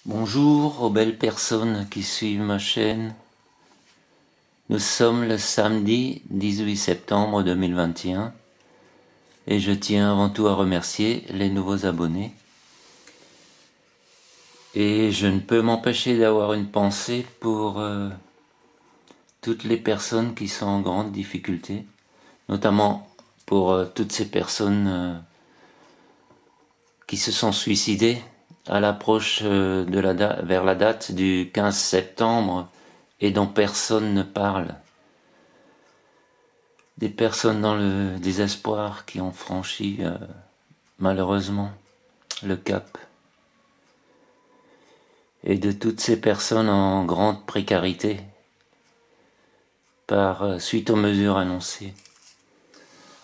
Bonjour aux belles personnes qui suivent ma chaîne. Nous sommes le samedi 18 septembre 2021 et je tiens avant tout à remercier les nouveaux abonnés. Et je ne peux m'empêcher d'avoir une pensée pour toutes les personnes qui sont en grande difficulté, notamment pour toutes ces personnes qui se sont suicidées à l'approche vers la date du 15 septembre et dont personne ne parle. Des personnes dans le désespoir qui ont franchi malheureusement le cap. Et de toutes ces personnes en grande précarité suite aux mesures annoncées.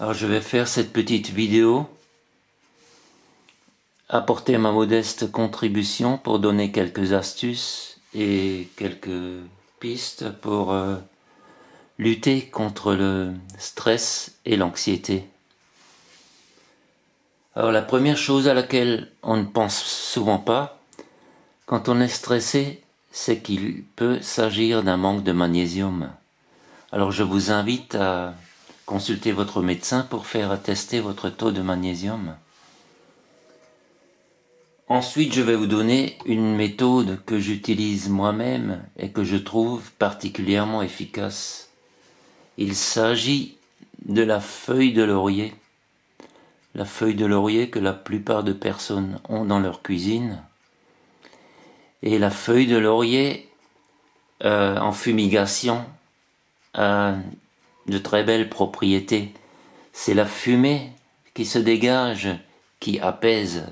Alors je vais faire cette petite vidéo, apporter ma modeste contribution pour donner quelques astuces et quelques pistes pour lutter contre le stress et l'anxiété. Alors la première chose à laquelle on ne pense souvent pas quand on est stressé, c'est qu'il peut s'agir d'un manque de magnésium. Alors je vous invite à consulter votre médecin pour faire attester votre taux de magnésium. Ensuite, je vais vous donner une méthode que j'utilise moi-même et que je trouve particulièrement efficace. Il s'agit de la feuille de laurier. La feuille de laurier que la plupart de personnes ont dans leur cuisine. Et la feuille de laurier en fumigation a de très belles propriétés. C'est la fumée qui se dégage qui apaise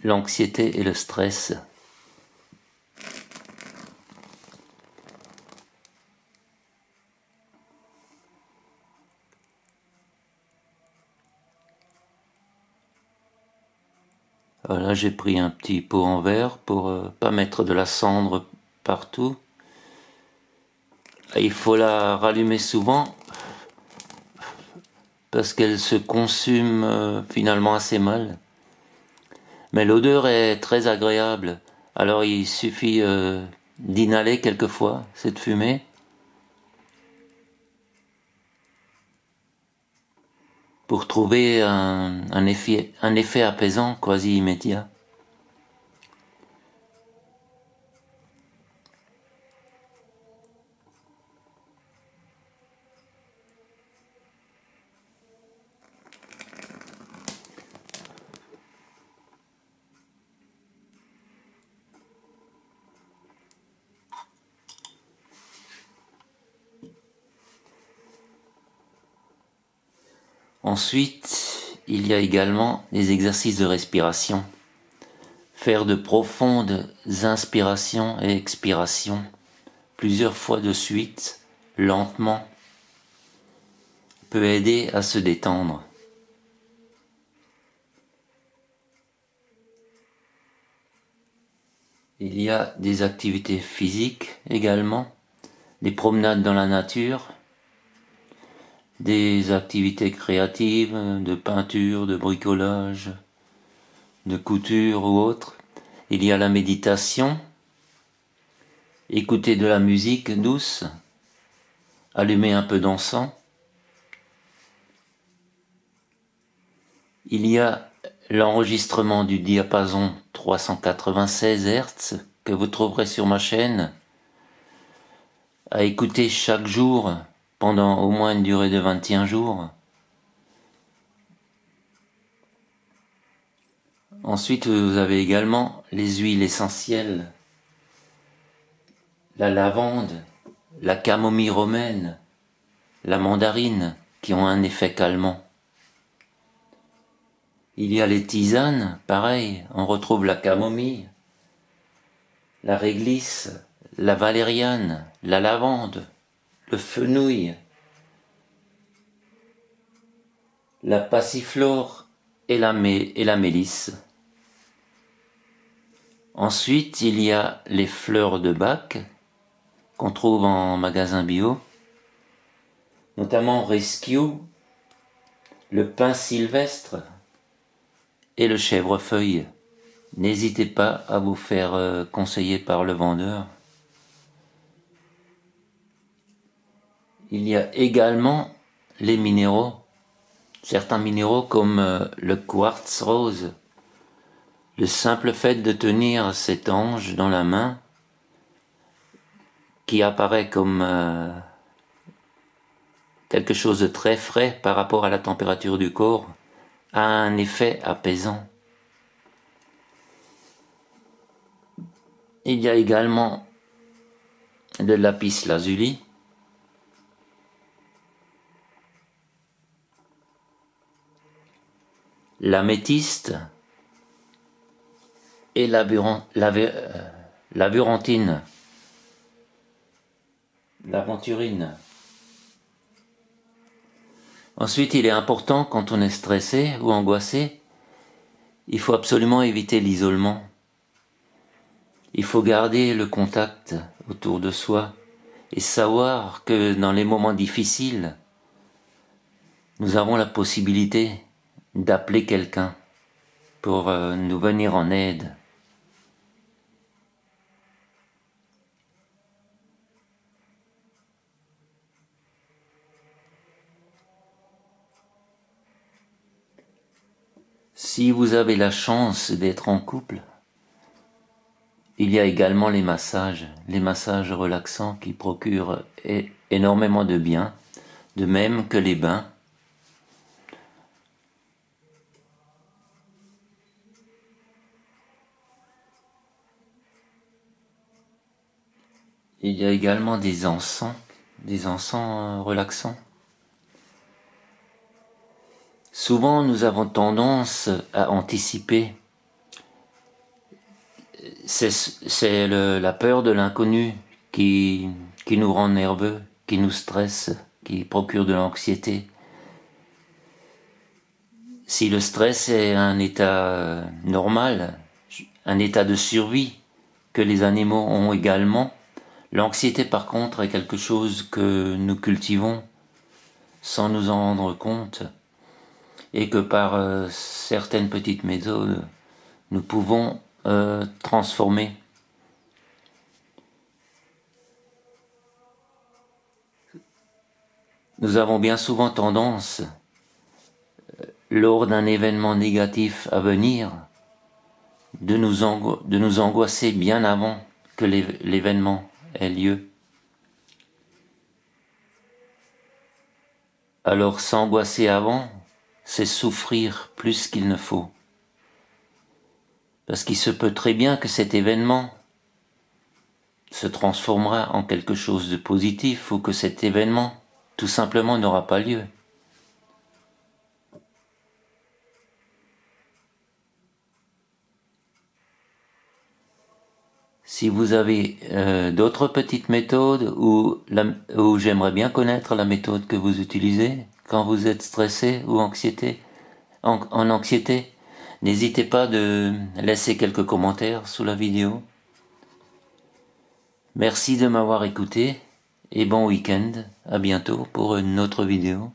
l'anxiété et le stress. Voilà, j'ai pris un petit pot en verre pour pas mettre de la cendre partout. Il faut la rallumer souvent parce qu'elle se consume finalement assez mal. Mais l'odeur est très agréable, alors il suffit d'inhaler quelquefois cette fumée pour trouver un effet apaisant quasi immédiat. Ensuite, il y a également des exercices de respiration. Faire de profondes inspirations et expirations, plusieurs fois de suite, lentement, peut aider à se détendre. Il y a des activités physiques également, des promenades dans la nature, des activités créatives, de peinture, de bricolage, de couture ou autre. Il y a la méditation, écouter de la musique douce, allumer un peu d'encens. Il y a l'enregistrement du diapason 396 Hz que vous trouverez sur ma chaîne, à écouter chaque jour pendant au moins une durée de 21 jours. Ensuite, vous avez également les huiles essentielles, la lavande, la camomille romaine, la mandarine, qui ont un effet calmant. Il y a les tisanes, pareil, on retrouve la camomille, la réglisse, la valériane, la lavande, le fenouil, la passiflore et la mélisse. Ensuite, il y a les fleurs de Bach qu'on trouve en magasin bio, notamment Rescue, le pin sylvestre et le chèvrefeuille. n'hésitez pas à vous faire conseiller par le vendeur. Il y a également les minéraux, certains minéraux comme le quartz rose. Le simple fait de tenir cet ange dans la main, qui apparaît comme quelque chose de très frais par rapport à la température du corps, a un effet apaisant. Il y a également le lapis lazuli, l'améthyste et l'aventurine. Ensuite, il est important, quand on est stressé ou angoissé, il faut absolument éviter l'isolement. Il faut garder le contact autour de soi et savoir que dans les moments difficiles, nous avons la possibilité d'appeler quelqu'un pour nous venir en aide. Si vous avez la chance d'être en couple, il y a également les massages relaxants qui procurent énormément de bien, de même que les bains. Il y a également des encens relaxants. Souvent, nous avons tendance à anticiper. C'est la peur de l'inconnu qui nous rend nerveux, qui nous stresse, qui procure de l'anxiété. Si le stress est un état normal, un état de survie que les animaux ont également, l'anxiété par contre est quelque chose que nous cultivons sans nous en rendre compte et que par certaines petites méthodes nous pouvons transformer. Nous avons bien souvent tendance, lors d'un événement négatif à venir, de nous angoisser bien avant que l'événement ait lieu. Alors s'angoisser avant, c'est souffrir plus qu'il ne faut. Parce qu'il se peut très bien que cet événement se transformera en quelque chose de positif ou que cet événement tout simplement n'aura pas lieu. Si vous avez d'autres petites méthodes ou j'aimerais bien connaître la méthode que vous utilisez quand vous êtes stressé ou en anxiété, n'hésitez pas de laisser quelques commentaires sous la vidéo. Merci de m'avoir écouté et bon week-end. À bientôt pour une autre vidéo.